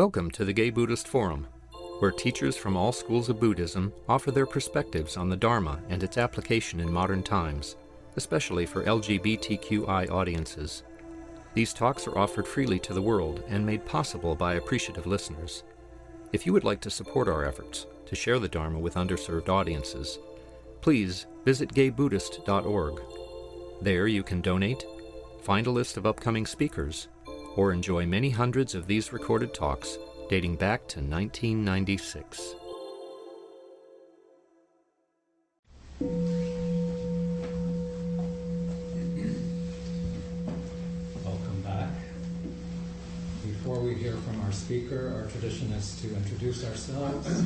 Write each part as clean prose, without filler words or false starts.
Welcome to the Gay Buddhist Forum, where teachers from all schools of Buddhism offer their perspectives on the Dharma and its application in modern times, especially for LGBTQI audiences. These talks are offered freely to the world and made possible by appreciative listeners. If you would like to support our efforts to share the Dharma with underserved audiences, please visit gaybuddhist.org. There you can donate, find a list of upcoming speakers, or enjoy many hundreds of these recorded talks dating back to 1996. Welcome back. Before we hear from our speaker, our tradition is to introduce ourselves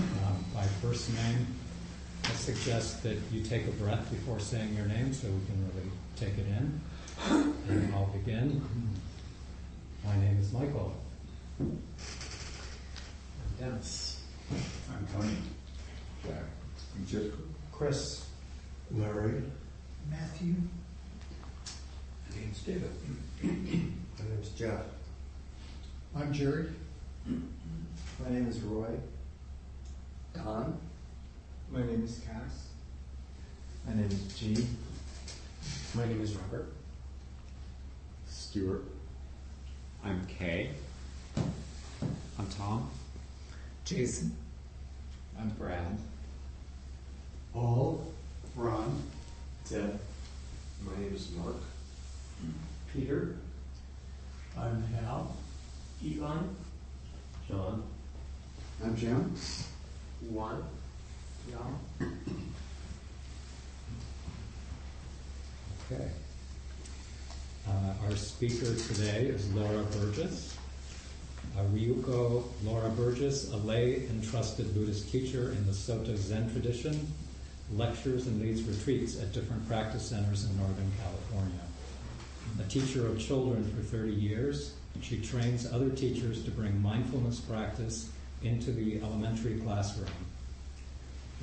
by first name. I suggest that you take a breath before saying your name so we can really take it in. And I'll begin. My name is Michael. I'm Dennis. I'm Tony. Jack. I'm Jake. Chris. Larry. Matthew. My name's David. My name's Jeff. I'm Jerry. My name is Roy. Don. My name is Cass. My name is G. My name is Robert. Stuart. I'm Kay. I'm Tom. Jason. I'm Brad. Paul. Ron. Ted. My name is Mark. Peter. I'm Hal. Ivan. John. I'm Jim. Juan. Jan. Okay. Our speaker today is Laura Burges. Ryuko Laura Burges, a lay entrusted Buddhist teacher in the SotoZen tradition, lectures and leads retreats at different practice centers in Northern California. A teacher of children for 30 years, she trains other teachers to bring mindfulness practice into the elementary classroom.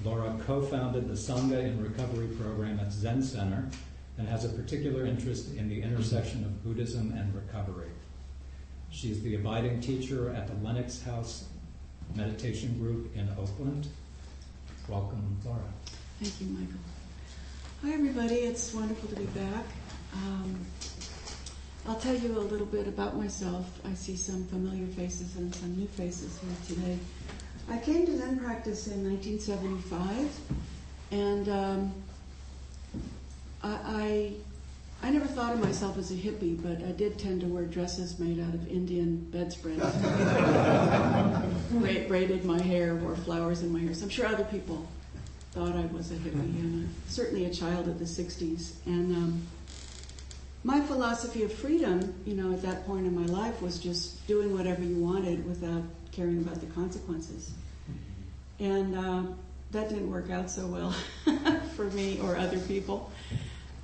Laura co-founded the Sangha in Recovery program at Zen Center and has a particular interest in the intersection of Buddhism and recovery. She is the abiding teacher at the Lenox House Meditation Group in Oakland. Welcome, Laura. Thank you, Michael. Hi, everybody. It's wonderful to be back. I'll tell you a little bit about myself. I see some familiar faces and some new faces here today. I came to Zen practice in 1975, and I never thought of myself as a hippie, but I did tend to wear dresses made out of Indian bedspreads. Braided my hair, wore flowers in my hair. So I'm sure other people thought I was a hippie, and certainly a child of the 60s. And my philosophy of freedom, at that point in my life was just doing whatever you wanted without caring about the consequences. And that didn't work out so well for me or other people.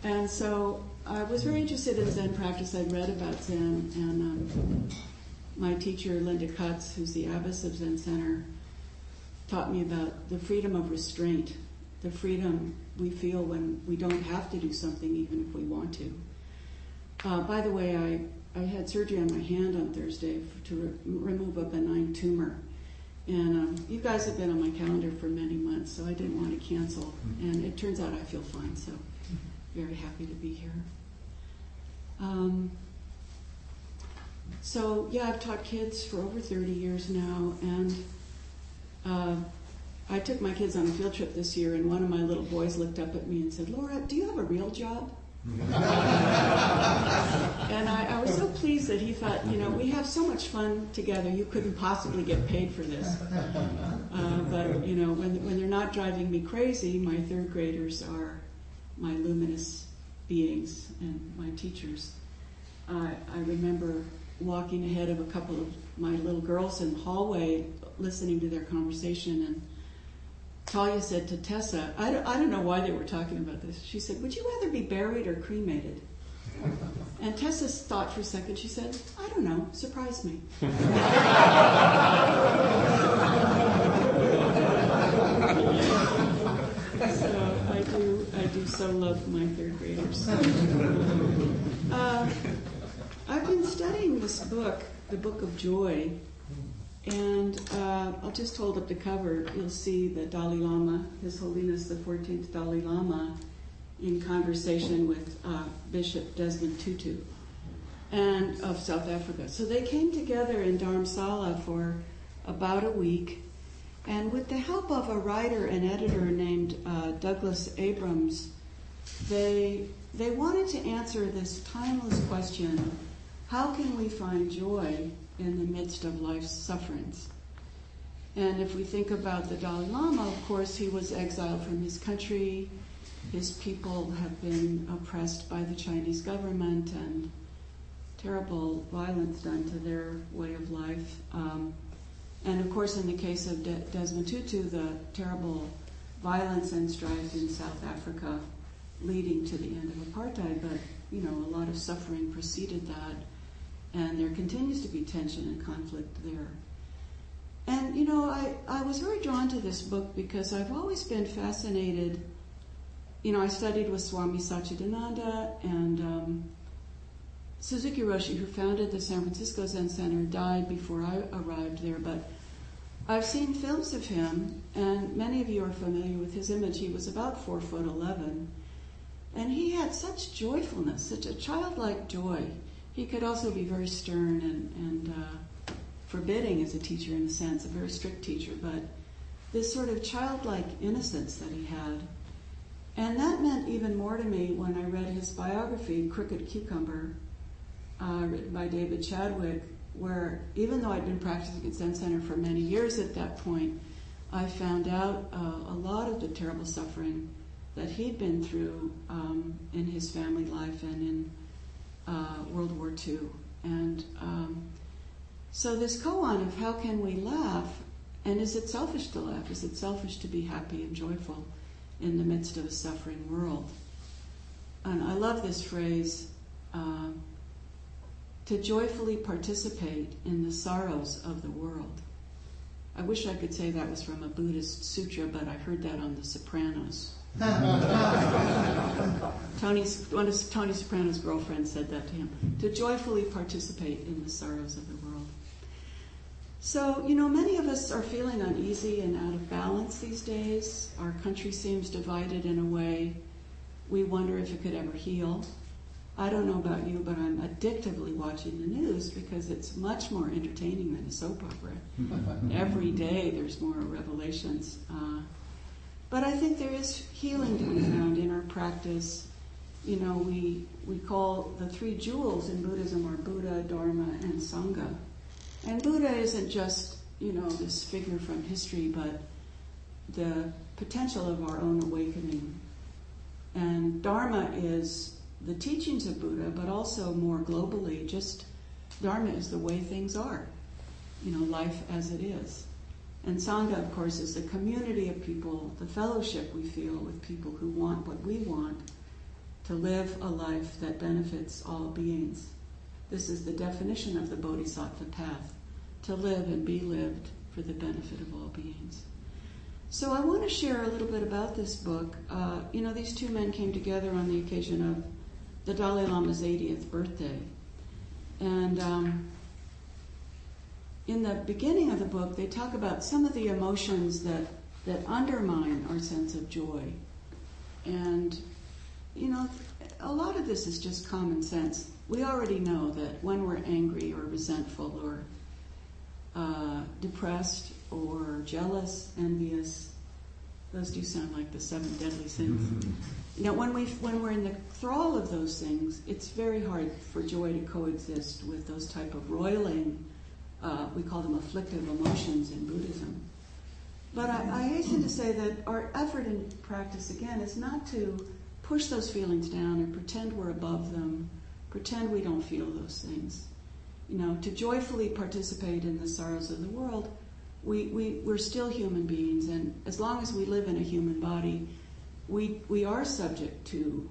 And so I was very interested in Zen practice. I'd read about Zen, and my teacher, Linda Cutts, who's the abbess of Zen Center, taught me about the freedom of restraint, the freedom we feel when we don't have to do something even if we want to. By the way, I had surgery on my hand on Thursday to remove a benign tumor. And you guys have been on my calendar for many months, so I didn't want to cancel. And it turns out I feel fine, so very happy to be here. I've taught kids for over 30 years now, and I took my kids on a field trip this year, and one of my little boys looked up at me and said, "Laura, do you have a real job?" And I was so pleased that he thought, we have so much fun together, you couldn't possibly get paid for this. But when they're not driving me crazy, my third graders are my luminous beings and my teachers. I remember walking ahead of a couple of my little girls in the hallway, listening to their conversation, and Talia said to Tessa, I don't know why they were talking about this. She said, "Would you rather be buried or cremated?" And Tessa thought for a second. She said, "I don't know. Surprise me." So I do so love my third graders. I've been studying this book, The Book of Joy, and And I'll just hold up the cover. You'll see the Dalai Lama, His Holiness the 14th Dalai Lama, in conversation with Bishop Desmond Tutu and of South Africa. So they came together in Dharamsala for about a week, and with the help of a writer and editor named Douglas Abrams, they wanted to answer this timeless question: how can we find joy in the midst of life's sufferings? And if we think about the Dalai Lama, of course, he was exiled from his country. His people have been oppressed by the Chinese government and terrible violence done to their way of life. And of course, in the case of Desmond Tutu, the terrible violence and strife in South Africa leading to the end of apartheid. But, you know, a lot of suffering preceded that. And there continues to be tension and conflict there. And, you know, I was very drawn to this book because I've always been fascinated. You know, I studied with Swami Satchidananda, and Suzuki Roshi, who founded the San Francisco Zen Center, died before I arrived there. But I've seen films of him, and many of you are familiar with his image. He was about 4'11", and he had such joyfulness, such a childlike joy. He could also be very stern and forbidding as a teacher, in a sense, a very strict teacher, but this sort of childlike innocence that he had. And that meant even more to me when I read his biography, Crooked Cucumber, written by David Chadwick, where even though I'd been practicing at Zen Center for many years at that point, I found out a lot of the terrible suffering that he'd been through in his family life and in World War II. And so this koan of how can we laugh, and is it selfish to laugh? Is it selfish to be happy and joyful in the midst of a suffering world? And I love this phrase, to joyfully participate in the sorrows of the world. I wish I could say that was from a Buddhist sutra, but I heard that on The Sopranos. One of Tony Soprano's girlfriends said that to him, to joyfully participate in the sorrows of the world. So, you know, many of us are feeling uneasy and out of balance these days. Our country seems divided in a way we wonder if it could ever heal. I don't know about you, but I'm addictively watching the news because it's much more entertaining than a soap opera. Every day there's more revelations. But I think there is healing to be found in our practice. You know, we call the three jewels in Buddhism are Buddha, Dharma, and Sangha. And Buddha isn't just, you know, this figure from history, but the potential of our own awakening. And Dharma is the teachings of Buddha, but also more globally, just Dharma is the way things are, you know, life as it is. And Sangha, of course, is the community of people, the fellowship we feel with people who want what we want, to live a life that benefits all beings. This is the definition of the Bodhisattva path, to live and be lived for the benefit of all beings. So I want to share a little bit about this book. You know, these two men came together on the occasion of the Dalai Lama's 80th birthday. And in the beginning of the book, they talk about some of the emotions that undermine our sense of joy. And, you know, a lot of this is just common sense. We already know that when we're angry or resentful or depressed or jealous, envious, those do sound like the 7 deadly sins. Mm-hmm. You know, when we're in the thrall of those things, it's very hard for joy to coexist with those type of roiling, we call them afflictive emotions in Buddhism. But I hasten to say that our effort in practice, again, is not to push those feelings down and pretend we're above them, pretend we don't feel those things. You know, to joyfully participate in the sorrows of the world, we're still human beings, and as long as we live in a human body, we are subject to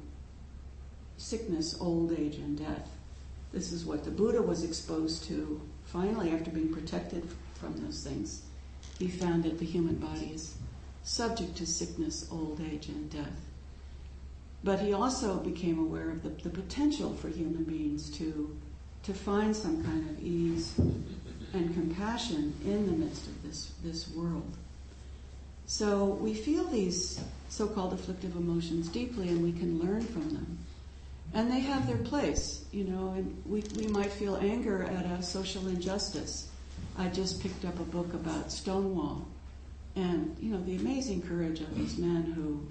sickness, old age, and death. This is what the Buddha was exposed to. Finally, after being protected from those things, he found that the human body is subject to sickness, old age, and death. But he also became aware of the potential for human beings to find some kind of ease and compassion in the midst of this world. So we feel these so-called afflictive emotions deeply, and we can learn from them. And they have their place, and we might feel anger at a social injustice. I just picked up a book about Stonewall, and, the amazing courage of these men who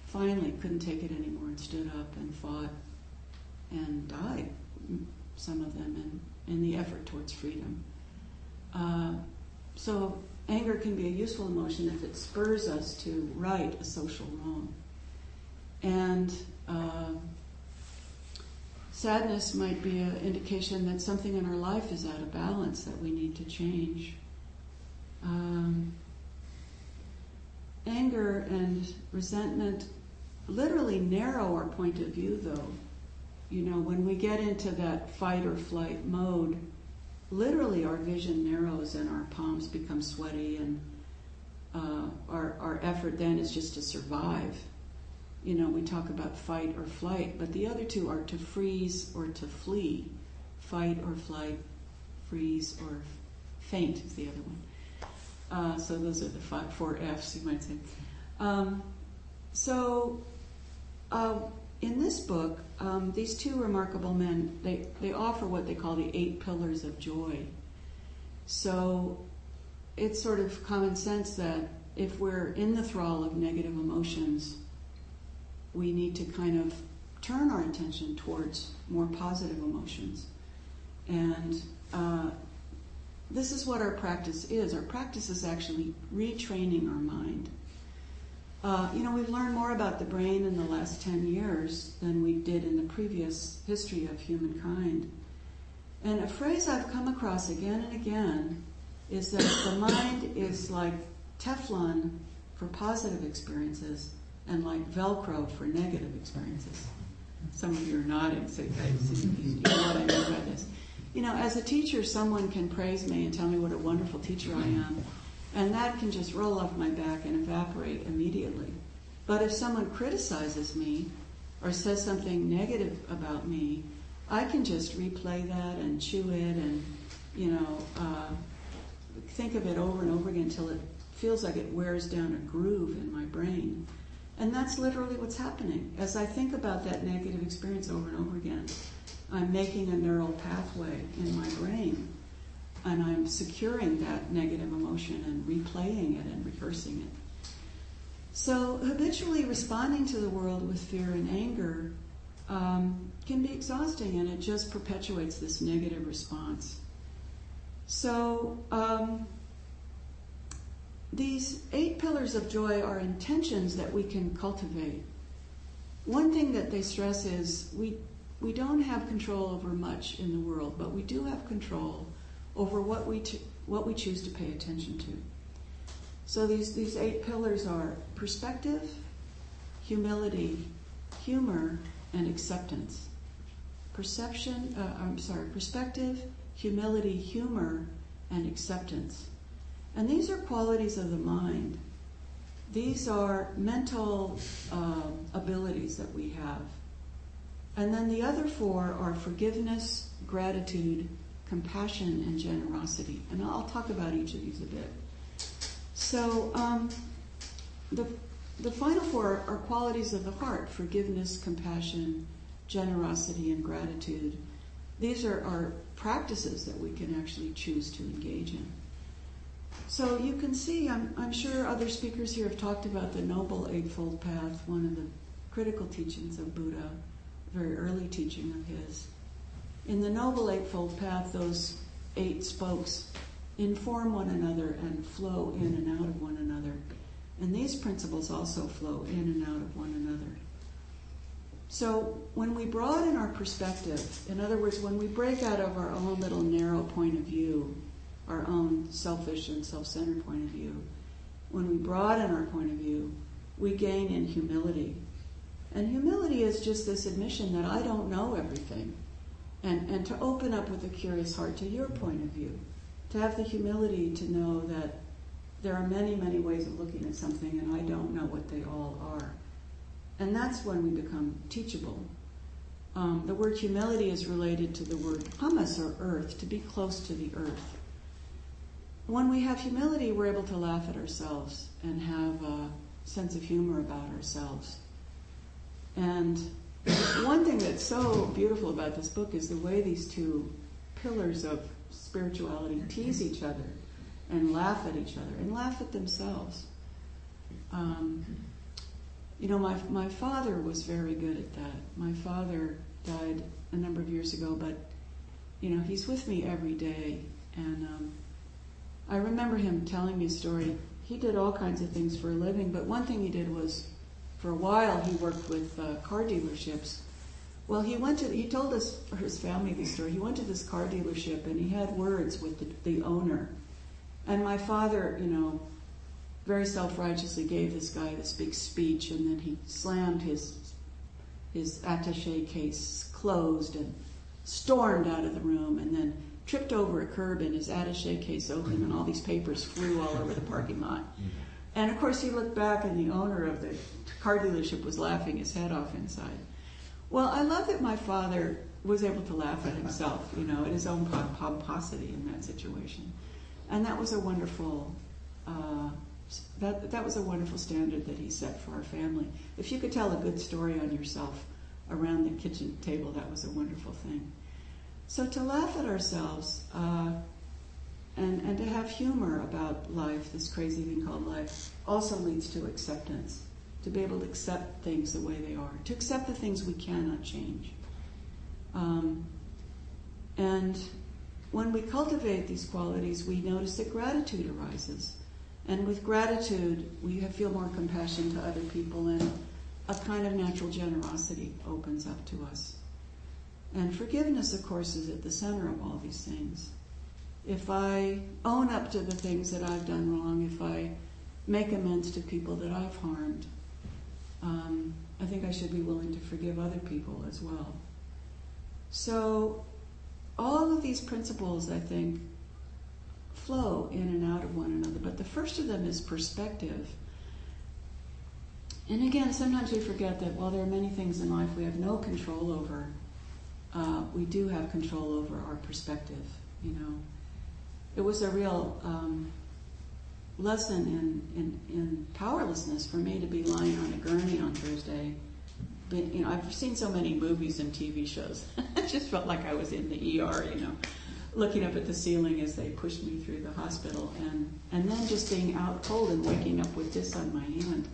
finally couldn't take it anymore and stood up and fought and died, some of them, in the effort towards freedom. So anger can be a useful emotion if it spurs us to right a social wrong. And sadness might be an indication that something in our life is out of balance, that we need to change. Anger and resentment literally narrow our point of view, though. When we get into that fight or flight mode, literally our vision narrows and our palms become sweaty, and our effort then is just to survive. We talk about fight or flight, but the other two are to freeze or to flee. Fight or flight, freeze or faint is the other one. So those are the 4 F's, you might say. In this book, these two remarkable men, they offer what they call the 8 pillars of joy. So it's sort of common sense that if we're in the thrall of negative emotions, we need to kind of turn our attention towards more positive emotions. And this is what our practice is. Our practice is actually retraining our mind. We've learned more about the brain in the last 10 years than we did in the previous history of humankind. And a phrase I've come across again and again is that the mind is like Teflon for positive experiences and like Velcro for negative experiences. Some of you are nodding, so you know what I mean by this. As a teacher, someone can praise me and tell me what a wonderful teacher I am, and that can just roll off my back and evaporate immediately. But if someone criticizes me or says something negative about me, I can just replay that and chew it and, think of it over and over again until it feels like it wears down a groove in my brain. And that's literally what's happening. As I think about that negative experience over and over again, I'm making a neural pathway in my brain, and I'm securing that negative emotion and replaying it and rehearsing it. So habitually responding to the world with fear and anger can be exhausting, and it just perpetuates this negative response. So these 8 pillars of joy are intentions that we can cultivate. One thing that they stress is we don't have control over much in the world, but we do have control over what we choose to pay attention to. So these 8 pillars are perspective, humility, humor, and acceptance. Perspective, humility, humor, and acceptance. And these are qualities of the mind. These are mental abilities that we have. And then the other 4 are forgiveness, gratitude, compassion, and generosity. And I'll talk about each of these a bit. So the final 4 are qualities of the heart: forgiveness, compassion, generosity, and gratitude. These are practices that we can actually choose to engage in. So you can see, I'm sure other speakers here have talked about the Noble Eightfold Path, one of the critical teachings of Buddha, a very early teaching of his. In the Noble Eightfold Path, those 8 spokes inform one another and flow in and out of one another. And these principles also flow in and out of one another. So when we broaden our perspective, in other words, when we break out of our own little narrow point of view, our own selfish and self-centered point of view, when we broaden our point of view, we gain in humility. And humility is just this admission that I don't know everything, and to open up with a curious heart to your point of view, to have the humility to know that there are many, many ways of looking at something, and I don't know what they all are. And that's when we become teachable. The word humility is related to the word hummus, or earth, to be close to the earth. when we have humility, we're able to laugh at ourselves and have a sense of humor about ourselves. And one thing that's so beautiful about this book is the way these two pillars of spirituality tease each other and laugh at each other and laugh at themselves. My father was very good at that. My father died a number of years ago, but, he's with me every day. And I remember him telling me a story. He did all kinds of things for a living, but one thing he did was, for a while, he worked with car dealerships. Well, he told us, or his family, this story. He went to this car dealership and he had words with the owner. And my father, very self-righteously gave this guy this big speech, and then he slammed his attaché case closed and stormed out of the room, and then tripped over a curb and his attaché case opened and all these papers flew all over the parking lot. And of course he looked back and the owner of the car dealership was laughing his head off inside. Well, I love that my father was able to laugh at himself, at his own pomposity in that situation. And that was a wonderful, that was a wonderful standard that he set for our family. If you could tell a good story on yourself around the kitchen table, that was a wonderful thing. So to laugh at ourselves and to have humor about life, this crazy thing called life, also leads to acceptance. To be able to accept things the way they are. To accept the things we cannot change. And when we cultivate these qualities, we notice that gratitude arises. And with gratitude, we feel more compassion to other people, and a kind of natural generosity opens up to us. And forgiveness, of course, is at the center of all these things. If I own up to the things that I've done wrong, if I make amends to people that I've harmed, I think I should be willing to forgive other people as well. So all of these principles, I think, flow in and out of one another. But the first of them is perspective. And again, sometimes we forget that while there are many things in life we have no control over, we do have control over our perspective, It was a real lesson in powerlessness for me to be lying on a gurney on Thursday. But, I've seen so many movies and TV shows. I just felt like I was in the ER, looking up at the ceiling as they pushed me through the hospital, and then just being out cold and waking up with this on my hand.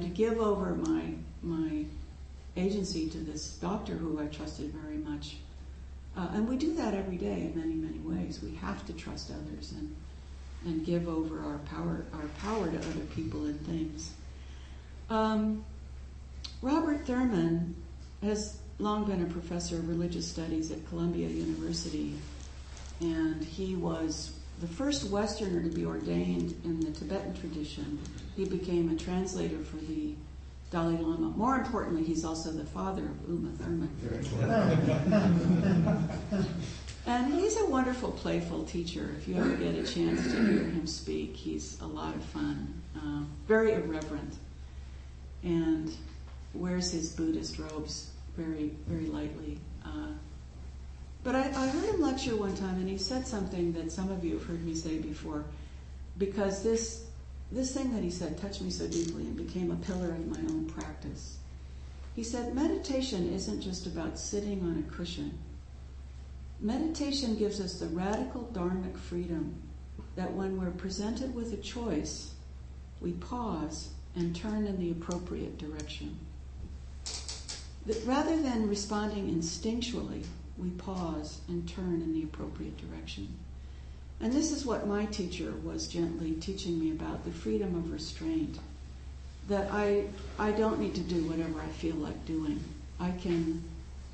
To give over my agency to this doctor who I trusted very much. And we do that every day in many, many ways. We have to trust others and give over our power to other people and things. Robert Thurman has long been a professor of religious studies at Columbia University, and he was the first Westerner to be ordained in the Tibetan tradition. He became a translator for the Dalai Lama. More importantly, he's also the father of Uma Thurman. And he's a wonderful, playful teacher. If you ever get a chance to hear him speak, he's a lot of fun, very irreverent, and wears his Buddhist robes very, very lightly. But I heard him lecture one time, and he said something that some of you have heard me say before, because this thing that he said touched me so deeply and became a pillar of my own practice. He said, meditation isn't just about sitting on a cushion. Meditation gives us the radical dharmic freedom that when we're presented with a choice, we pause and turn in the appropriate direction. That rather than responding instinctually, we pause and turn in the appropriate direction. And this is what my teacher was gently teaching me about, the freedom of restraint. That I don't need to do whatever I feel like doing. I can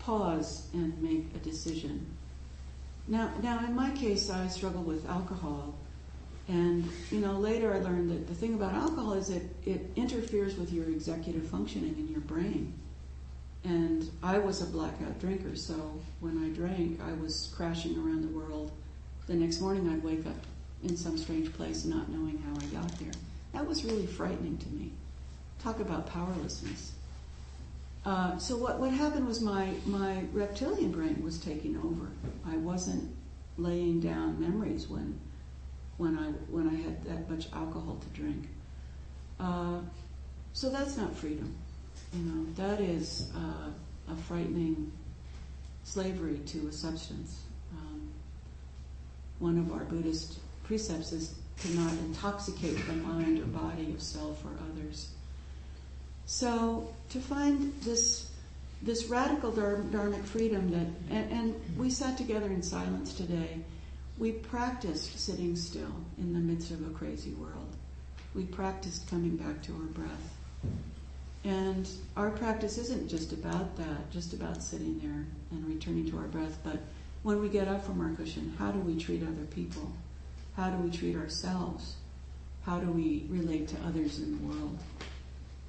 pause and make a decision. Now in my case, I struggle with alcohol. And, later I learned that the thing about alcohol is it interferes with your executive functioning in your brain. And I was a blackout drinker, so when I drank, I was crashing around the world. The next morning I'd wake up in some strange place not knowing how I got there. That was really frightening to me. Talk about powerlessness. So what happened was my reptilian brain was taking over. I wasn't laying down memories when when I had that much alcohol to drink. So that's not freedom. That is a frightening slavery to a substance. One of our Buddhist precepts is to not intoxicate the mind or body of self or others. So to find this radical dharmic freedom and we sat together in silence today. We practiced sitting still in the midst of a crazy world. We practiced coming back to our breath. And our practice isn't just about that, just about sitting there and returning to our breath, but when we get up from our cushion, how do we treat other people? How do we treat ourselves? How do we relate to others in the world?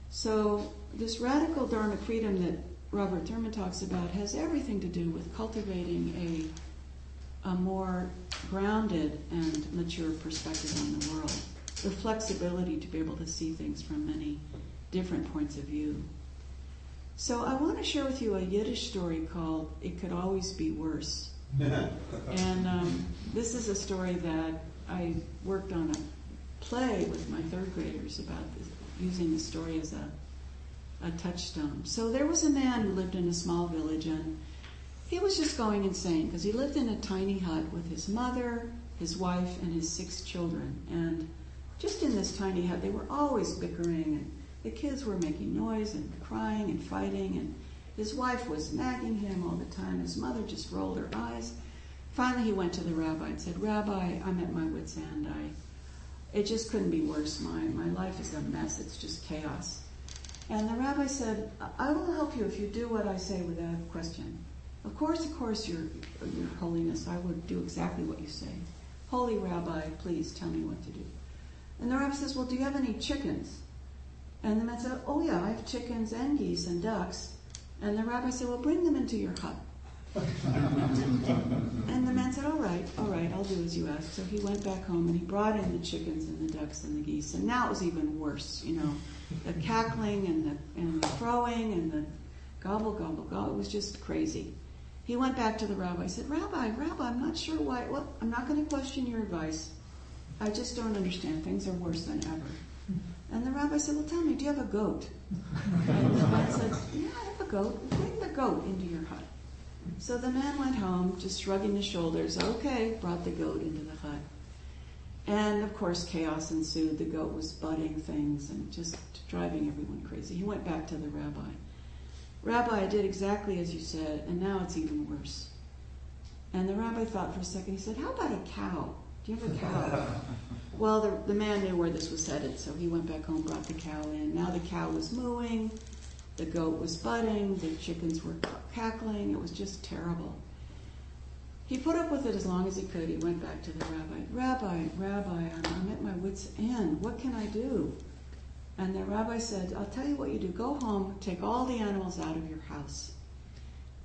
So this radical dharmic freedom that Robert Thurman talks about has everything to do with cultivating a more grounded and mature perspective on the world. The flexibility to be able to see things from many different points of view. So I want to share with you a Yiddish story called It Could Always Be Worse. And this is a story that I worked on a play with my third graders about this, using the story as a touchstone. So there was a man who lived in a small village, and he was just going insane because he lived in a tiny hut with his mother, his wife, and his 6 children. And just in this tiny hut, they were always bickering, and the kids were making noise and crying and fighting, and his wife was nagging him all the time. His mother just rolled her eyes. Finally, he went to the rabbi and said, "Rabbi, I'm at my wit's end. It just couldn't be worse. My life is a mess. It's just chaos." And the rabbi said, "I will help you if you do what I say without question. Of course, your holiness, I would do exactly what you say. Holy rabbi, please tell me what to do." And the rabbi says, "Well, do you have any chickens?" And the man said, "Oh yeah, I have chickens and geese and ducks." And the rabbi said, "Well, bring them into your hut." And the man said, all right, I'll do as you ask. So he went back home and he brought in the chickens and the ducks and the geese. And now it was even worse, the cackling and the crowing and the gobble, gobble, gobble. It was just crazy. He went back to the rabbi and said, Rabbi, I'm not sure why. Well, I'm not going to question your advice. I just don't understand. Things are worse than ever. And the rabbi said, well, tell me, do you have a goat? And the man said, yeah, I have a goat. Bring the goat into your hut. So the man went home, just shrugging his shoulders. Okay, brought the goat into the hut. And of course, chaos ensued. The goat was butting things and just driving everyone crazy. He went back to the rabbi. Rabbi, I did exactly as you said, and now it's even worse. And the rabbi thought for a second. He said, how about a cow? Do you have a cow? Well, the man knew where this was headed, so he went back home, brought the cow in. Now the cow was mooing, the goat was butting, the chickens were cackling. It was just terrible. He put up with it as long as he could. He went back to the rabbi. Rabbi, I'm at my wit's end. What can I do? And the rabbi said, I'll tell you what you do. Go home, take all the animals out of your house.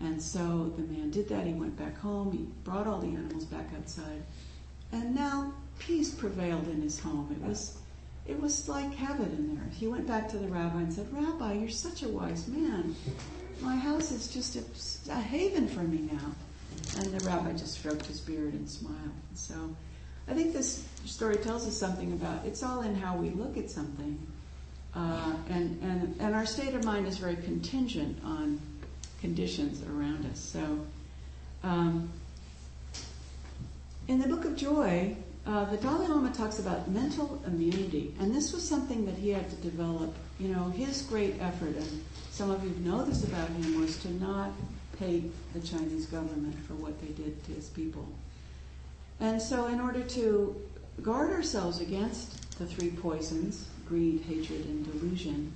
And so the man did that. He went back home. He brought all the animals back outside. And now peace prevailed in his home. It was like heaven in there. He went back to the rabbi and said, Rabbi, you're such a wise man. My house is just a haven for me now. And the rabbi just stroked his beard and smiled. So I think this story tells us something about, it's all in how we look at something. And our state of mind is very contingent on conditions around us. So in the Book of Joy, the Dalai Lama talks about mental immunity, and this was something that he had to develop. His great effort, and some of you know this about him, was to not hate the Chinese government for what they did to his people. And so in order to guard ourselves against the 3 poisons, greed, hatred, and delusion,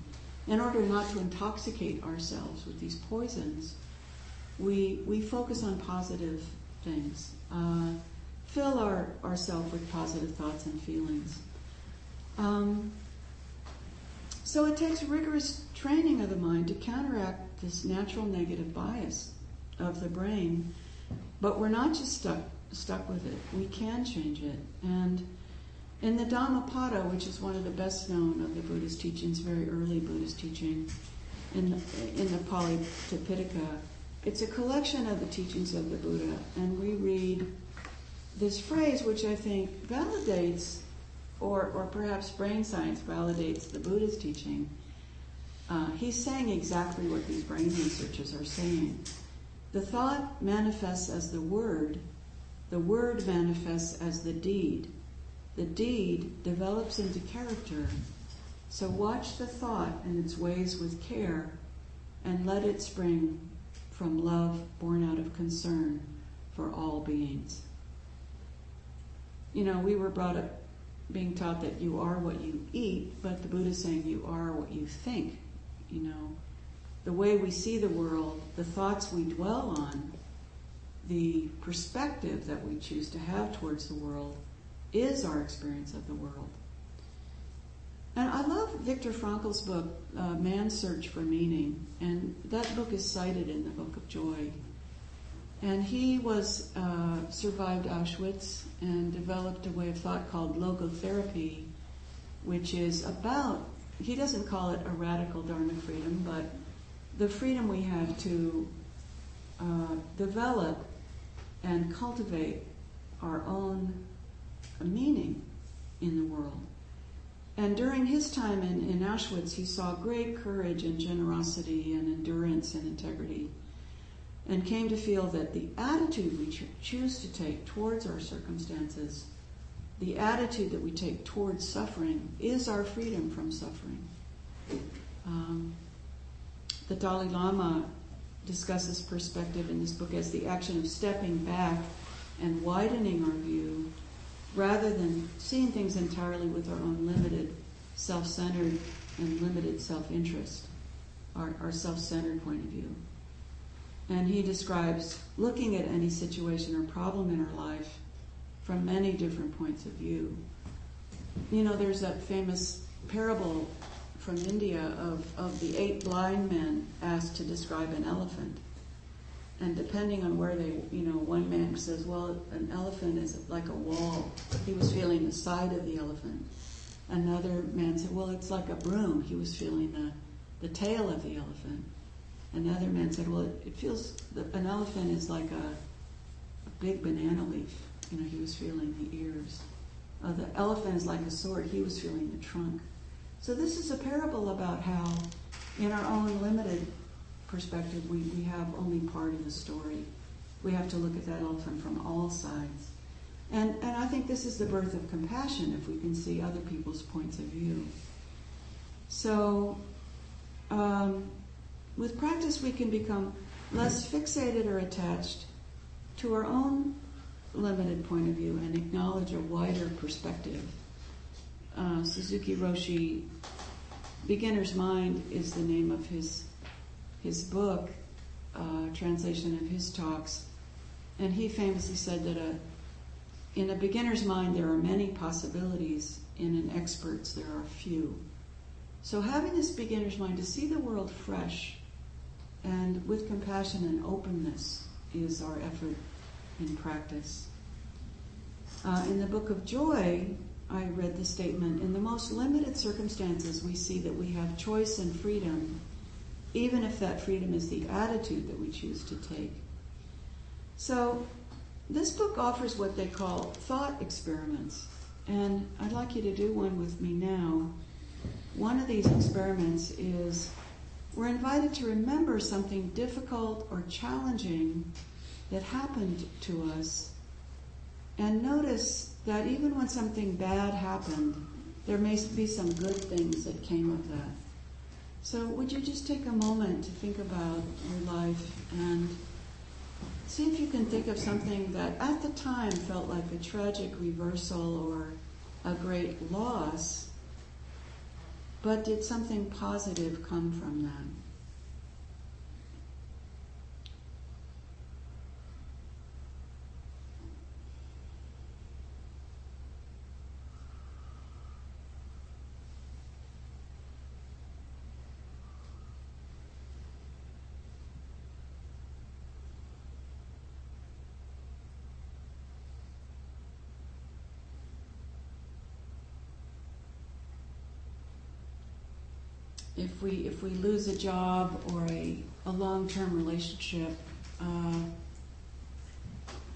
in order not to intoxicate ourselves with these poisons, we focus on positive things. Fill ourselves with positive thoughts and feelings. So it takes rigorous training of the mind to counteract this natural negative bias of the brain, but we're not just stuck with it. We can change it. And in the Dhammapada, which is one of the best known of the Buddhist teachings, very early Buddhist teaching, in the Pali Tipitaka, it's a collection of the teachings of the Buddha, and we read this phrase, which I think validates, or perhaps brain science validates the Buddhist teaching. He's saying exactly what these brain researchers are saying. The thought manifests as the word manifests as the deed develops into character. So watch the thought and its ways with care, and let it spring from love born out of concern for all beings. You know, we were brought up being taught that you are what you eat, but the Buddha is saying you are what you think. You know, the way we see the world, the thoughts we dwell on, the perspective that we choose to have towards the world is our experience of the world. And I love Viktor Frankl's book, Man's Search for Meaning, and that book is cited in the Book of Joy. And he survived Auschwitz and developed a way of thought called logotherapy, which is about, he doesn't call it a radical dharma freedom, but the freedom we have to develop and cultivate our own meaning in the world. And during his time in Auschwitz, he saw great courage and generosity and endurance and integrity, and came to feel that the attitude we choose to take towards our circumstances, the attitude that we take towards suffering, is our freedom from suffering. The Dalai Lama discusses perspective in this book as the action of stepping back and widening our view, rather than seeing things entirely with our own limited, self-centered, and limited self-interest, our self-centered point of view. And he describes looking at any situation or problem in our life from many different points of view. You know, there's that famous parable from India of the 8 blind men asked to describe an elephant. And depending on where they, one man says, well, an elephant is like a wall. He was feeling the side of the elephant. Another man said, well, it's like a broom. He was feeling the tail of the elephant. Another man said, well, it feels, an elephant is like a big banana leaf. He was feeling the ears. The elephant is like a sword. He was feeling the trunk. So this is a parable about how, in our own limited perspective, we have only part of the story. We have to look at that elephant from all sides. And I think this is the birth of compassion, if we can see other people's points of view. So, with practice, we can become less fixated or attached to our own limited point of view and acknowledge a wider perspective. Suzuki Roshi, Beginner's Mind is the name of his book, translation of his talks. And he famously said that in a beginner's mind there are many possibilities, in an expert's there are few. So having this beginner's mind to see the world fresh and with compassion and openness is our effort in practice. In the Book of Joy, I read the statement, in the most limited circumstances we see that we have choice and freedom, even if that freedom is the attitude that we choose to take. So this book offers what they call thought experiments, and I'd like you to do one with me now. One of these experiments is we're invited to remember something difficult or challenging that happened to us, and notice that even when something bad happened, there may be some good things that came of that. So would you just take a moment to think about your life and see if you can think of something that at the time felt like a tragic reversal or a great loss, but did something positive come from that? If we lose a job or a long-term relationship,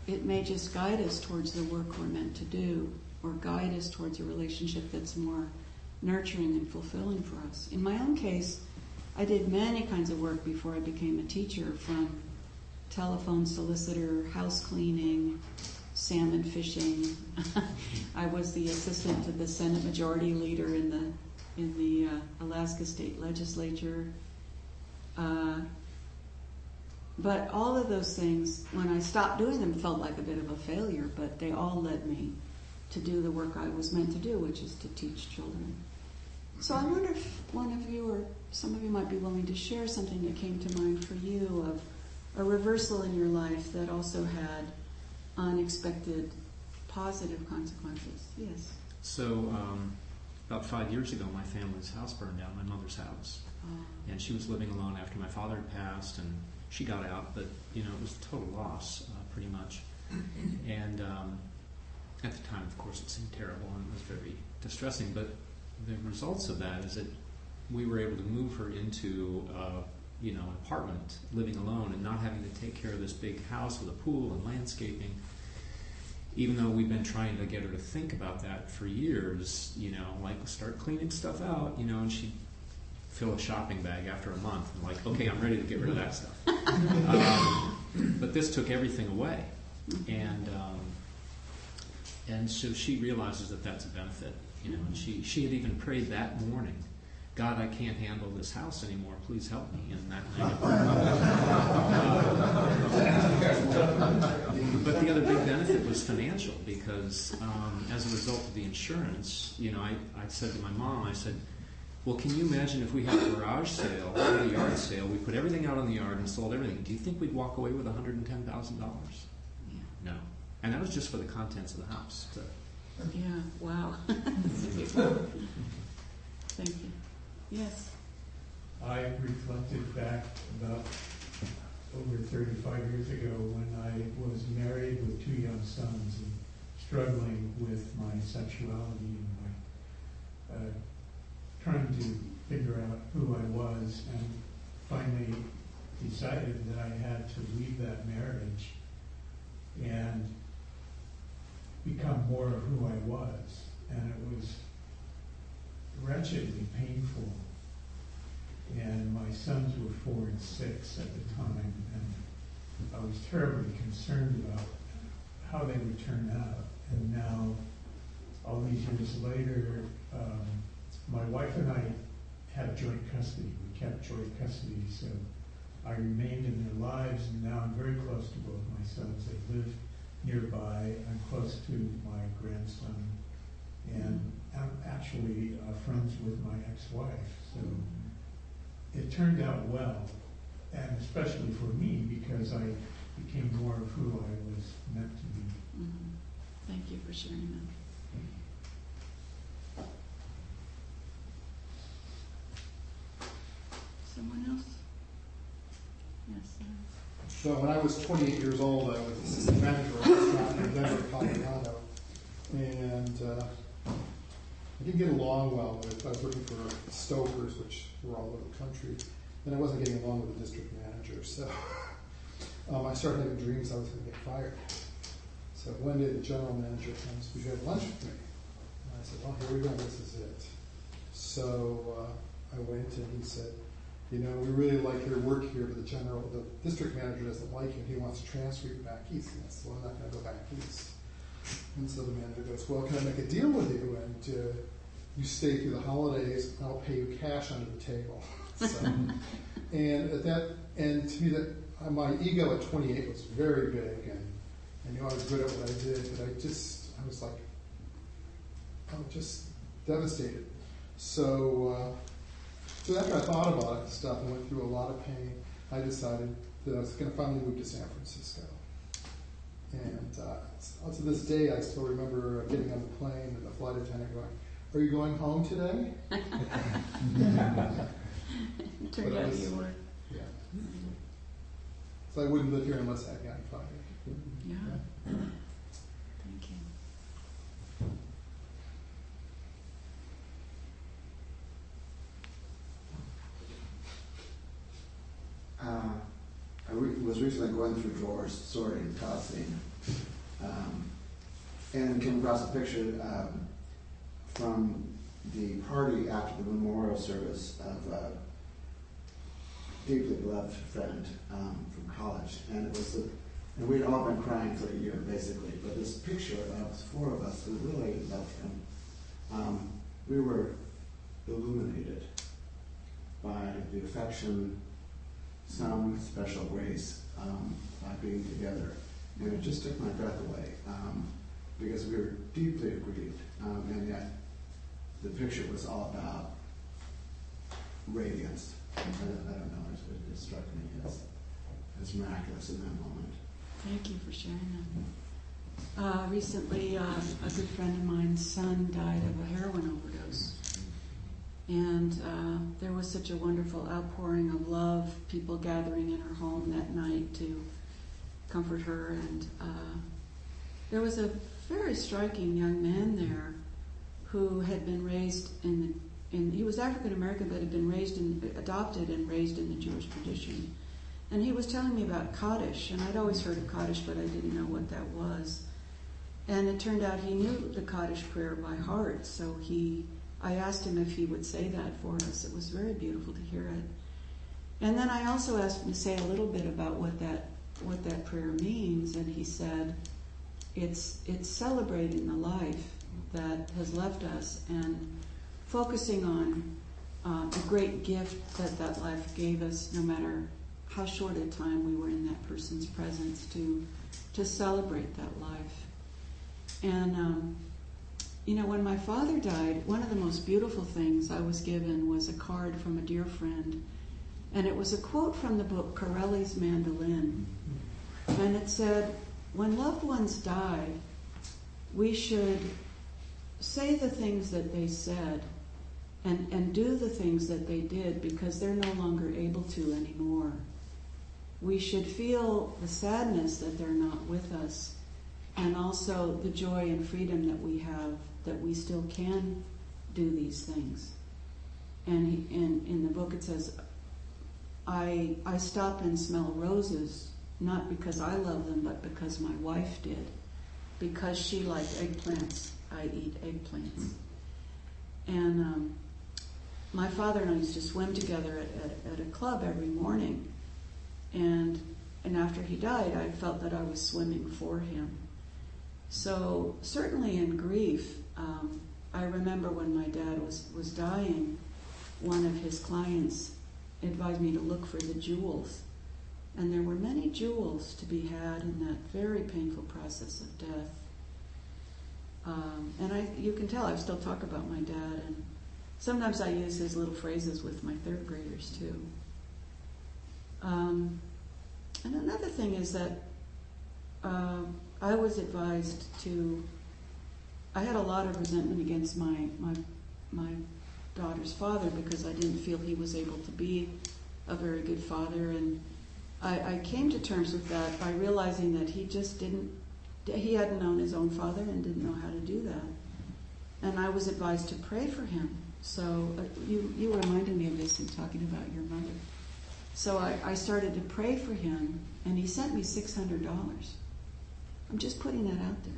it may just guide us towards the work we're meant to do, or guide us towards a relationship that's more nurturing and fulfilling for us. In my own case, I did many kinds of work before I became a teacher, from telephone solicitor, house cleaning, salmon fishing. I was the assistant to the Senate Majority Leader in the Alaska State Legislature. But all of those things, when I stopped doing them, felt like a bit of a failure, but they all led me to do the work I was meant to do, which is to teach children. So I wonder if one of you or some of you might be willing to share something that came to mind for you of a reversal in your life that also had unexpected positive consequences. Yes? So about 5 years ago, my family's house burned down, my mother's house. And she was living alone after my father had passed, and she got out, but it was a total loss, pretty much. And at the time, of course, it seemed terrible and it was very distressing, but the results of that is that we were able to move her into an apartment, living alone and not having to take care of this big house with a pool and landscaping. Even though we've been trying to get her to think about that for years, like start cleaning stuff out, and she'd fill a shopping bag after a month and like, okay, I'm ready to get rid of that stuff. But this took everything away. And so she realizes that that's a benefit, and she had even prayed that morning, God, I can't handle this house anymore, please help me. And that night. But the other big benefit was financial, because as a result of the insurance, I said to my mom, I said, well, can you imagine if we had a garage sale or a yard sale, we put everything out on the yard and sold everything, do you think we'd walk away with $110,000? Yeah. No. And that was just for the contents of the house. So. Yeah, wow. Thank you. Yes? I reflected back about over 35 years ago when I was married with 2 young sons and struggling with my sexuality and my trying to figure out who I was, and finally decided that I had to leave that marriage and become more of who I was. And it was wretchedly painful. And my sons were 4 and 6 at the time, and I was terribly concerned about how they would turn out. And now, all these years later, my wife and I have joint custody. We kept joint custody, so I remained in their lives, and now I'm very close to both my sons. They live nearby. I'm close to my grandson, and I'm actually friends with my ex-wife. So it turned out well, and especially for me, because I became more of who I was meant to be. Mm-hmm. Thank you for sharing that. Someone else? Yes. So when I was 28 years old, I was assistant manager of a restaurant in Denver, Colorado, and I didn't get along well with. I was working for stokers, which were all over the country, and I wasn't getting along with the district manager. So I started having dreams I was going to get fired. So one day the general manager comes, "Would you have lunch with me?" And I said, "Well, here we go. This is it." So I went, and he said, "We really like your work here, but the district manager doesn't like you, and he wants to transfer you back east." And I said, "Well, I'm not going to go back east." And so the manager goes, "Well, can I make a deal with you? And you stay through the holidays, and I'll pay you cash under the table." So, and to me, that my ego at 28 was very big, and I knew I was good at what I did, but I was like, I was just devastated. So after I thought about it and stuff and went through a lot of pain, I decided that I was going to finally move to San Francisco. And to this day, I still remember getting on the plane and the flight attendant going, "Are you going home today?" Turned out you were. Yeah. So I wouldn't live here unless I had gotten fired. Yeah. Thank you. I was recently going through drawers, sorting, tossing, And came across a picture from the party after the memorial service of a deeply beloved friend from college, and it was and we'd all been crying for a year basically. But this picture of 4 of us who really loved him, we were illuminated by the affection, some special grace by being together, and it just took my breath away because we were deeply aggrieved, and yet the picture was all about radiance. I don't know, it struck me as miraculous in that moment. Thank you for sharing that. Recently, a good friend of mine's son died of a heroin overdose. And there was such a wonderful outpouring of love, people gathering in her home that night to comfort her. And there was a very striking young man there who had been raised he was African American, but had been adopted and raised in the Jewish tradition. And he was telling me about Kaddish, and I'd always heard of Kaddish, but I didn't know what that was. And it turned out he knew the Kaddish prayer by heart, so I asked him if he would say that for us. It was very beautiful to hear it. And then I also asked him to say a little bit about what that prayer means, and he said, it's celebrating the life that has left us and focusing on the great gift that life gave us, no matter how short a time we were in that person's presence, to celebrate that life. And when my father died, one of the most beautiful things I was given was a card from a dear friend, and it was a quote from the book Corelli's Mandolin, and it said, "When loved ones die, we should say the things that they said and do the things that they did because they're no longer able to anymore. We should feel the sadness that they're not with us, and also the joy and freedom that we have, that we still can do these things." And in the book it says, I stop and smell roses, not because I love them, but because my wife did. Because she liked eggplants, I eat eggplants. And my father and I used to swim together at a club every morning. And after he died, I felt that I was swimming for him. So certainly in grief, I remember when my dad was dying, one of his clients advised me to look for the jewels. And there were many jewels to be had in that very painful process of death. And you can tell I still talk about my dad, and sometimes I use his little phrases with my third graders too. And another thing is that I was advised I had a lot of resentment against my daughter's father because I didn't feel he was able to be a very good father, and I came to terms with that by realizing that he hadn't known his own father and didn't know how to do that. And I was advised to pray for him. So you reminded me of this in talking about your mother. So I started to pray for him, and he sent me $600. I'm just putting that out there.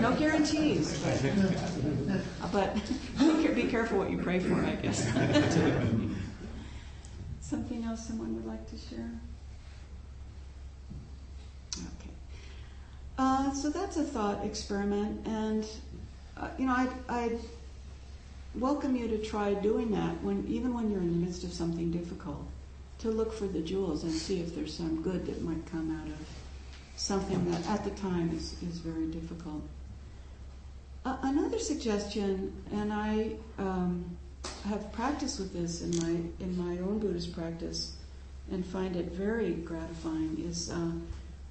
No guarantees, but be careful what you pray for, I guess. Something else someone would like to share? Okay. So that's a thought experiment, and I'd welcome you to try doing that even when you're in the midst of something difficult, to look for the jewels and see if there's some good that might come out of something that at the time is very difficult. Another suggestion, and I have practiced with this in my own Buddhist practice and find it very gratifying, is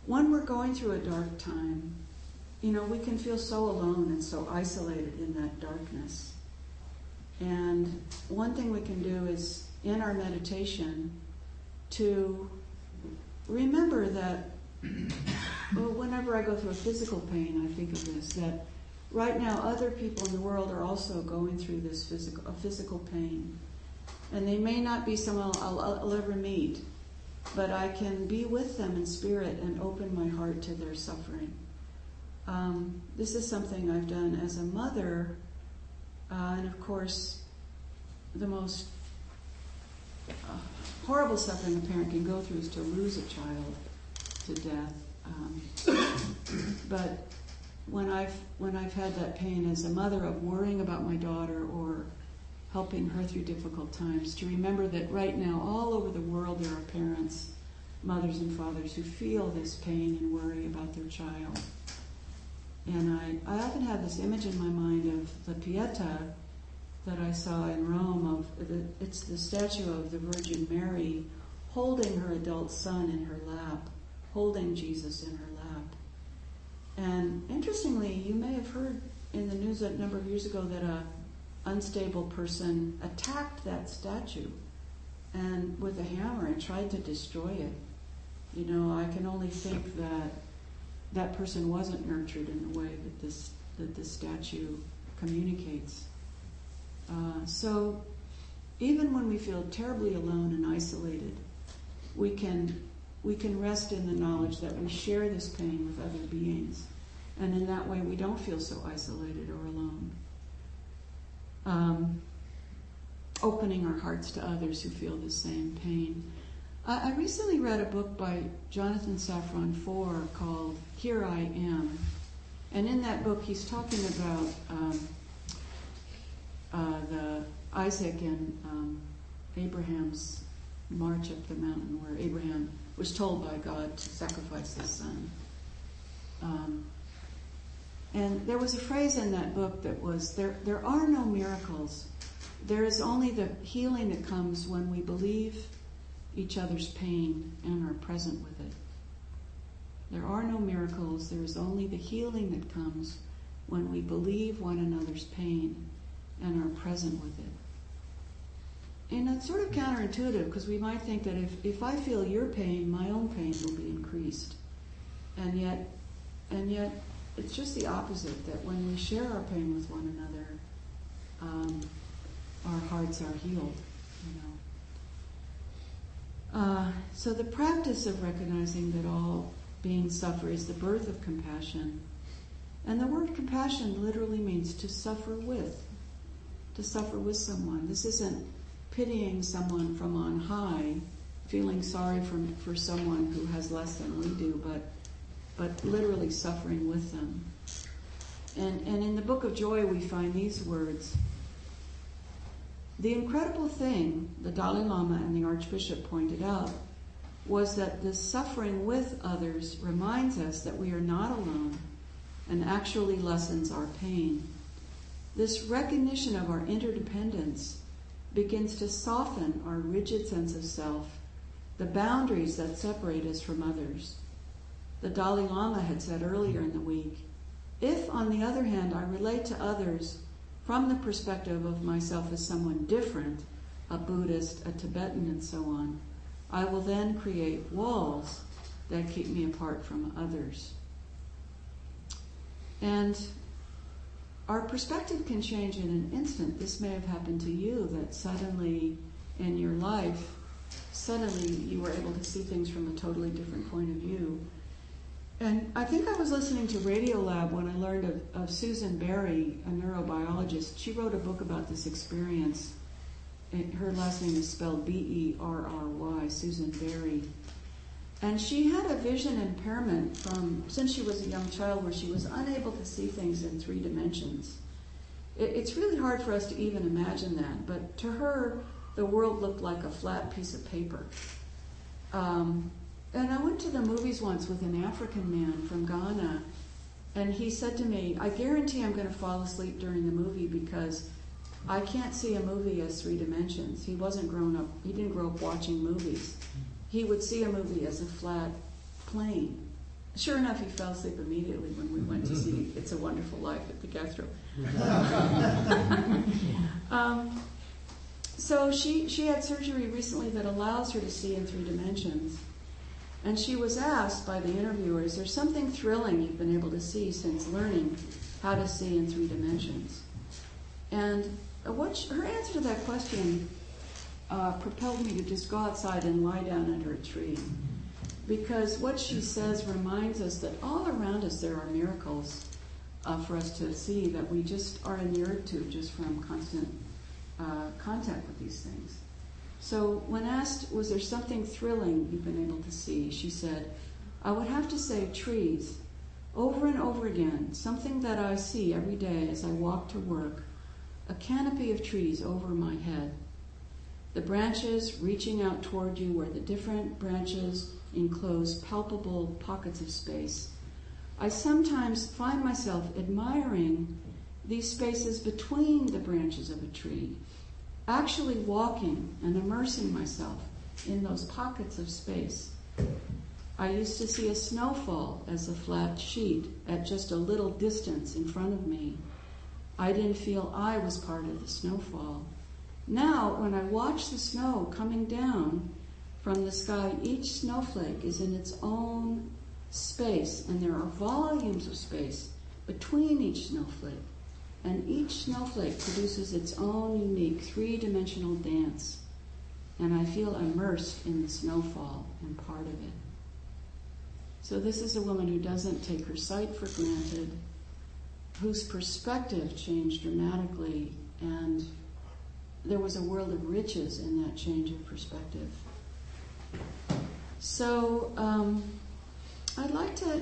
when we're going through a dark time, we can feel so alone and so isolated in that darkness. And one thing we can do is, in our meditation, to remember that, whenever I go through a physical pain, I think of this, that right now other people in the world are also going through this physical pain. And they may not be someone I'll ever meet, but I can be with them in spirit and open my heart to their suffering. This is something I've done as a mother, and of course, the most horrible suffering a parent can go through is to lose a child to death. But when I've had that pain as a mother of worrying about my daughter or helping her through difficult times, to remember that right now all over the world there are parents, mothers and fathers who feel this pain and worry about their child. And I often have this image in my mind of the Pieta that I saw in Rome. It's the statue of the Virgin Mary holding her adult son in her lap, holding Jesus in her lap. And interestingly, you may have heard in the news a number of years ago that a unstable person attacked that statue and with a hammer and tried to destroy it. You know, I can only think that that person wasn't nurtured in the way that this statue communicates. So even when we feel terribly alone and isolated, we can rest in the knowledge that we share this pain with other beings, and in that way we don't feel so isolated or alone. Opening our hearts to others who feel the same pain. I recently read a book by Jonathan Safran Foer called Here I Am. And in that book he's talking about the Isaac and Abraham's march up the mountain where Abraham was told by God to sacrifice his son. And there was a phrase in that book that was, there are no miracles. There is only the healing that comes when we believe each other's pain and are present with it. There are no miracles. There is only the healing that comes when we believe one another's pain and are present with it. And it's sort of counterintuitive because we might think that if I feel your pain, my own pain will be increased. And yet it's just the opposite, that when we share our pain with one another, our hearts are healed, you know. So the practice of recognizing that all beings suffer is the birth of compassion. And the word compassion literally means to suffer with someone. This isn't pitying someone from on high, feeling sorry for someone who has less than we do, but literally suffering with them. And in the Book of Joy we find these words. The incredible thing, the Dalai Lama and the Archbishop pointed out, was that this suffering with others reminds us that we are not alone and actually lessens our pain. This recognition of our interdependence begins to soften our rigid sense of self, the boundaries that separate us from others. The Dalai Lama had said earlier in the week, if, on the other hand, I relate to others from the perspective of myself as someone different, a Buddhist, a Tibetan, and so on, I will then create walls that keep me apart from others. And our perspective can change in an instant. This may have happened to you, that suddenly in your life, suddenly you were able to see things from a totally different point of view. And I think I was listening to Radiolab when I learned of Susan Berry, a neurobiologist. She wrote a book about this experience. Her last name is spelled B-E-R-R-Y, Susan Berry. And she had a vision impairment since she was a young child, where she was unable to see things in 3 dimensions. It's really hard for us to even imagine that, but to her, the world looked like a flat piece of paper. And I went to the movies once with an African man from Ghana, and he said to me, I guarantee I'm going to fall asleep during the movie because I can't see a movie as 3 dimensions. He didn't grow up watching movies. He would see a movie as a flat plane. Sure enough, he fell asleep immediately when we went to see It's a Wonderful Life at the Gastro. So she had surgery recently that allows her to see in 3 dimensions. And she was asked by the interviewer, is there something thrilling you've been able to see since learning how to see in 3 dimensions? And her answer to that question propelled me to just go outside and lie down under a tree. Because what she says reminds us that all around us there are miracles for us to see that we just are inured to just from constant contact with these things. So when asked, was there something thrilling you've been able to see, she said, I would have to say trees. Over and over again, something that I see every day as I walk to work, a canopy of trees over my head. The branches reaching out toward you where the different branches enclose palpable pockets of space. I sometimes find myself admiring these spaces between the branches of a tree, actually walking and immersing myself in those pockets of space. I used to see a snowfall as a flat sheet at just a little distance in front of me. I didn't feel I was part of the snowfall. Now, when I watch the snow coming down from the sky, each snowflake is in its own space, and there are volumes of space between each snowflake. And each snowflake produces its own unique three-dimensional dance. And I feel immersed in the snowfall and part of it. So this is a woman who doesn't take her sight for granted, whose perspective changed dramatically, and there was a world of riches in that change of perspective. So I'd like to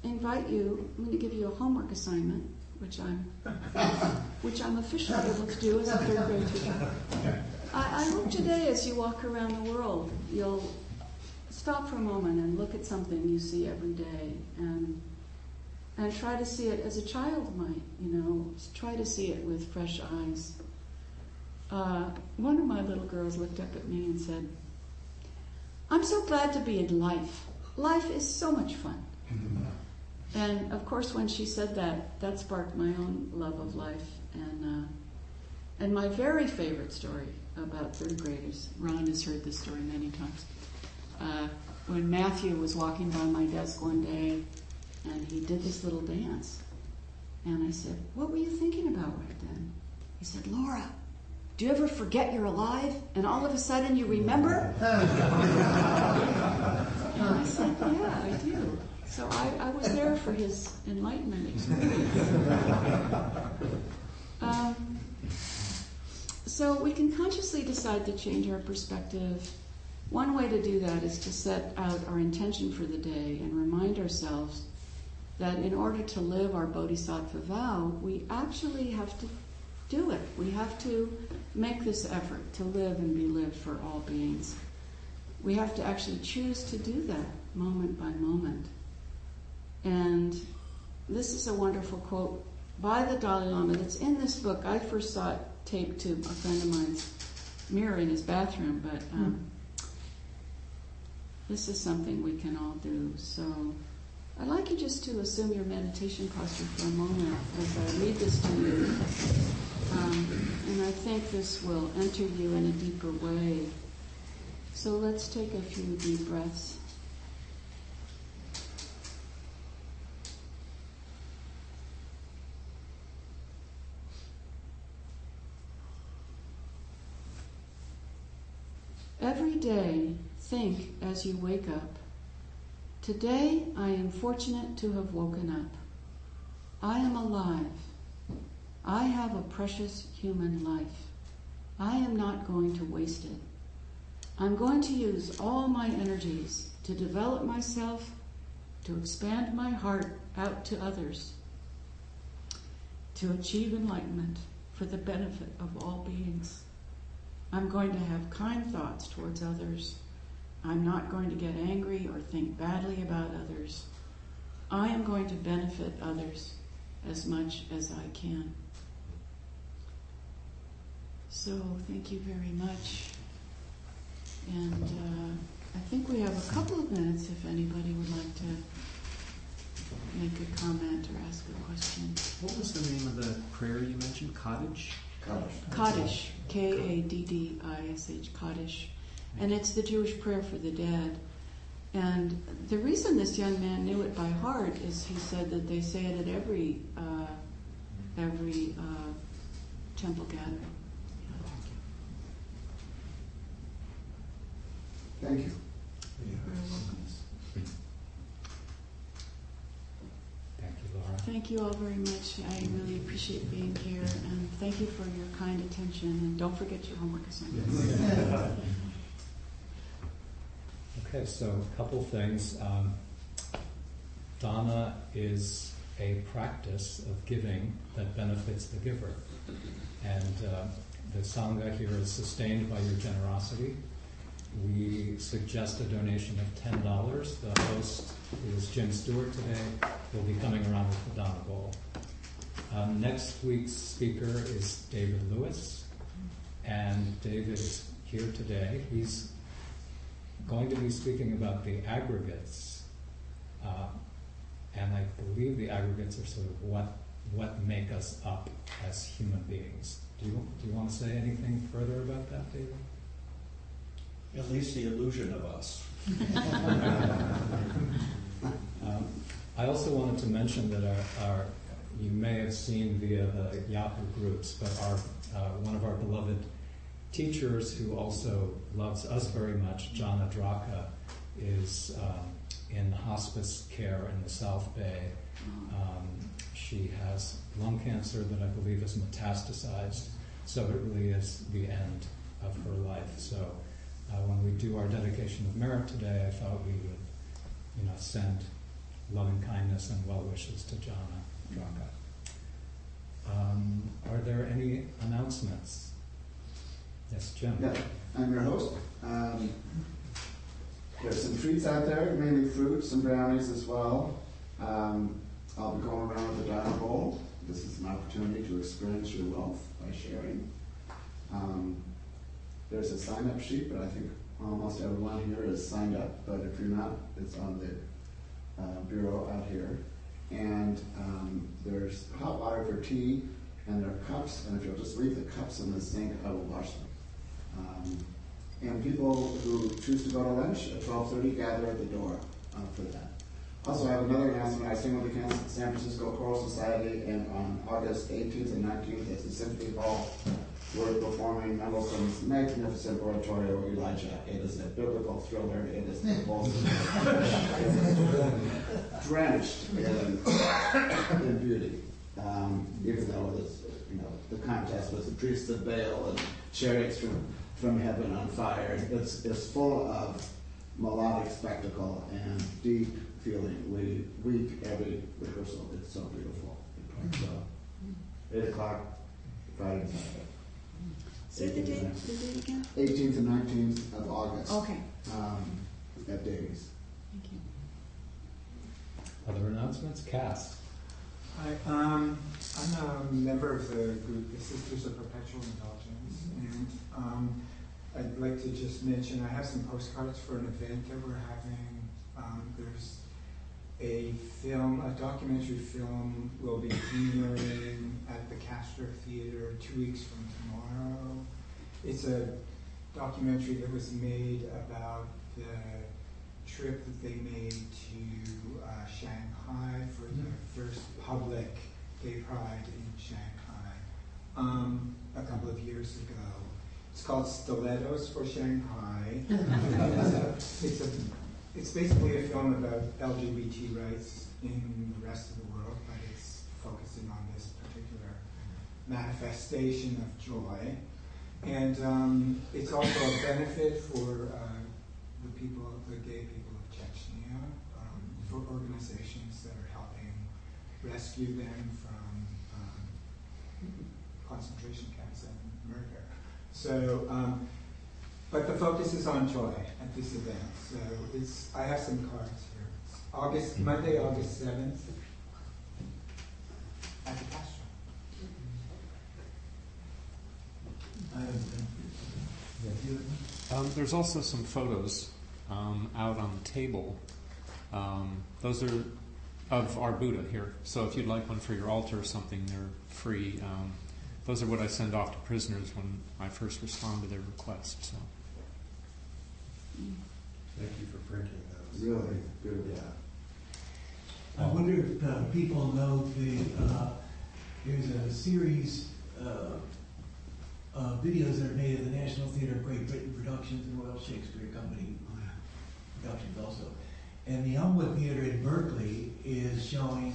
invite you, I'm going to give you a homework assignment, which I'm officially able to do as a third grade teacher. I hope today as you walk around the world, you'll stop for a moment and look at something you see every day and try to see it as a child might, try to see it with fresh eyes. One of my little girls looked up at me and said, I'm so glad to be in life. Life is so much fun. And of course, when she said that, that sparked my own love of life. And my very favorite story about third graders, Ron has heard this story many times, when Matthew was walking by my desk one day, and he did this little dance. And I said, what were you thinking about right then? He said, Laura, do you ever forget you're alive, and all of a sudden you remember? And I said, yeah, I do. So I was there for his enlightenment experience. So we can consciously decide to change our perspective. One way to do that is to set out our intention for the day and remind ourselves that in order to live our bodhisattva vow, we actually have to do it. We have to make this effort to live and be lived for all beings. We have to actually choose to do that moment by moment. And this is a wonderful quote by the Dalai Lama that's in this book. I first saw it taped to a friend of mine's mirror in his bathroom, but this is something we can all do. So I'd like you just to assume your meditation posture for a moment as I read this to you. And I think this will enter you in a deeper way. So let's take a few deep breaths. Every day, think as you wake up, today I am fortunate to have woken up. I am alive. I have a precious human life. I am not going to waste it. I'm going to use all my energies to develop myself, to expand my heart out to others, to achieve enlightenment for the benefit of all beings. I'm going to have kind thoughts towards others. I'm not going to get angry or think badly about others. I am going to benefit others as much as I can. So thank you very much. And I think we have a couple of minutes if anybody would like to make a comment or ask a question. What was the name of the prayer you mentioned? Kaddish? Kaddish, Kaddish, Kaddish. And it's the Jewish prayer for the dead. And the reason this young man knew it by heart is he said that they say it at every temple gathering. Thank you. You're very welcome. Thank you, Laura. Thank you all very much. I really appreciate being here, and thank you for your kind attention. And don't forget your homework assignments. Okay, so a couple things. Dana is a practice of giving that benefits the giver. And the Sangha here is sustained by your generosity. We suggest a donation of $10. The host, who is Jim Stewart today, will be coming around with the Dana bowl. Next week's speaker is David Lewis, and David is here today. He's going to be speaking about the aggregates, and I believe the aggregates are sort of what make us up as human beings. Do you want to say anything further about that, David? At least the illusion of us. I also wanted to mention that our you may have seen via the Yahoo groups, but one of our beloved teachers who also loves us very much, Jataka, is in hospice care in the South Bay. She has lung cancer that I believe is metastasized, so it really is the end of her life. So when we do our dedication of merit today, I thought we would, send loving kindness and well wishes to Jataka. Are there any announcements? Yes, Jim. Yeah, I'm your host. There's some treats out there, mainly fruits and brownies as well. I'll be going around with the Dharma bowl. This is an opportunity to experience your wealth by sharing. There's a sign-up sheet, but I think almost everyone here is signed up. But if you're not, it's on the bureau out here. And there's hot water for tea, and there are cups. And if you'll just leave the cups in the sink, I will wash them. And people who choose to go to lunch at 12:30 gather at the door for that. Also, I have another announcement. I sing with the San Francisco Choral Society, and on August 18th and 19th at the Symphony Hall, we're performing Mendelssohn's magnificent oratorio, Elijah. It is a biblical thriller. It is convulsive, drenched in beauty. Even though it is, the contest was the priests of Baal and chariots from heaven on fire. It's full of melodic spectacle and deep feeling. We weep every rehearsal. It's so beautiful. So, 8 o'clock, Friday and Saturday. Say the date again? 18th and 19th of August. Okay. At Davies. Thank you. Other announcements? Cass. Hi, I'm a member of the group, the Sisters of Perpetual Indulgence, and I'd like to just mention I have some postcards for an event that we're having. There's a documentary film will be premiering at the Castro Theater 2 weeks from tomorrow. It's a documentary that was made about the trip that they made to Shanghai for the first public gay pride in Shanghai a couple of years ago. It's called Stilettos for Shanghai. It's basically a film about LGBT rights in the rest of the world, but it's focusing on this particular manifestation of joy. And it's also a benefit for the gay people of Chechnya, for organizations that are helping rescue them from concentration camps and murder. So, but the focus is on joy at this event. So I have some cards here. It's Monday, August 7th at the Castro. There's also some photos out on the table. Those are of our Buddha here. So if you'd like one for your altar or something, they're free. Those are what I send off to prisoners when I first respond to their request. So. Thank you for printing those. Really good. I wonder if people know there's a series of videos that are made of the National Theatre of Great Britain Productions and Royal Shakespeare Company Productions also. And the Elmwood Theatre in Berkeley is showing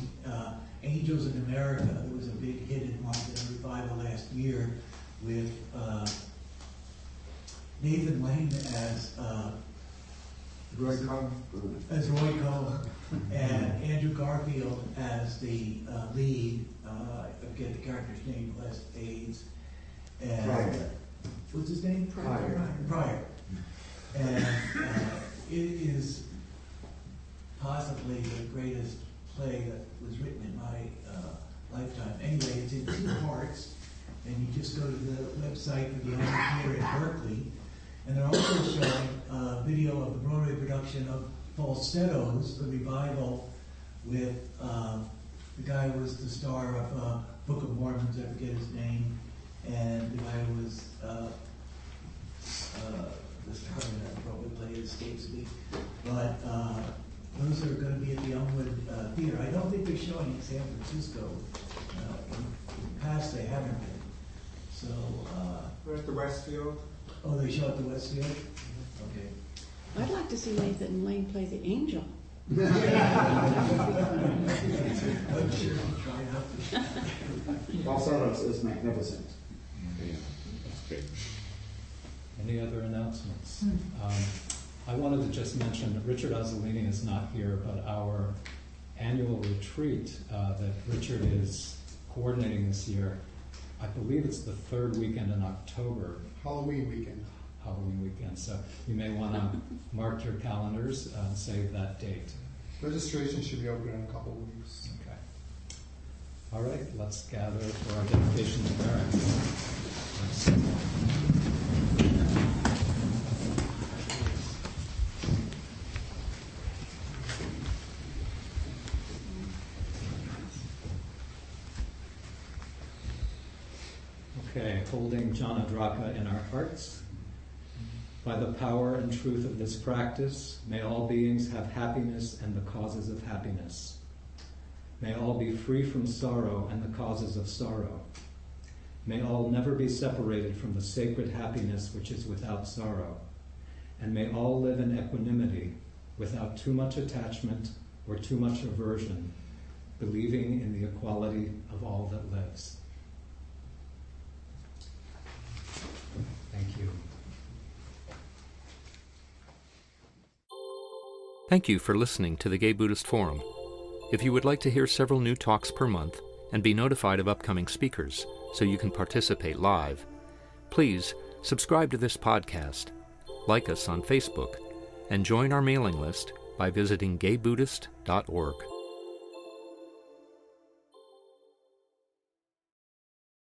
Angels in America. There was a big hit in London revival last year with Nathan Lane as Roy Cohn. And Andrew Garfield as the lead. I forget the character's name, who has AIDS. And Pryor. What's his name? Pryor. And it is possibly the greatest play that was written in my lifetime. Anyway, it's in 2 parts, and you just go to the website for the Elmwood Theatre in Berkeley. And they're also showing a video of the Broadway production of Falsettos, the revival, with the guy who was the star of Book of Mormons, I forget his name, and the guy who was the star of that Broadway play escapes me. But those are going to be at the Elmwood Theatre. I don't think they're showing in San Francisco. In the past, they haven't been. So. We're at the Westfield. Oh, they show at the Westfield? Okay. I'd like to see Nathan Lane play the angel. Also, it's magnificent. Yeah, that's great. Any other announcements? I wanted to just mention that Richard Azzolini is not here, but our annual retreat that Richard is coordinating this year, I believe it's the 3rd weekend in October. Halloween weekend. So you may want to mark your calendars and save that date. Registration should be open in a couple of weeks. Okay. All right, let's gather for our dedication to merit. Okay, holding Janadraka in our hearts. By the power and truth of this practice, may all beings have happiness and the causes of happiness. May all be free from sorrow and the causes of sorrow. May all never be separated from the sacred happiness which is without sorrow. And may all live in equanimity, without too much attachment or too much aversion, believing in the equality of all that lives. Thank you. Thank you for listening to the Gay Buddhist Forum. If you would like to hear several new talks per month and be notified of upcoming speakers so you can participate live, please subscribe to this podcast, like us on Facebook, and join our mailing list by visiting gaybuddhist.org.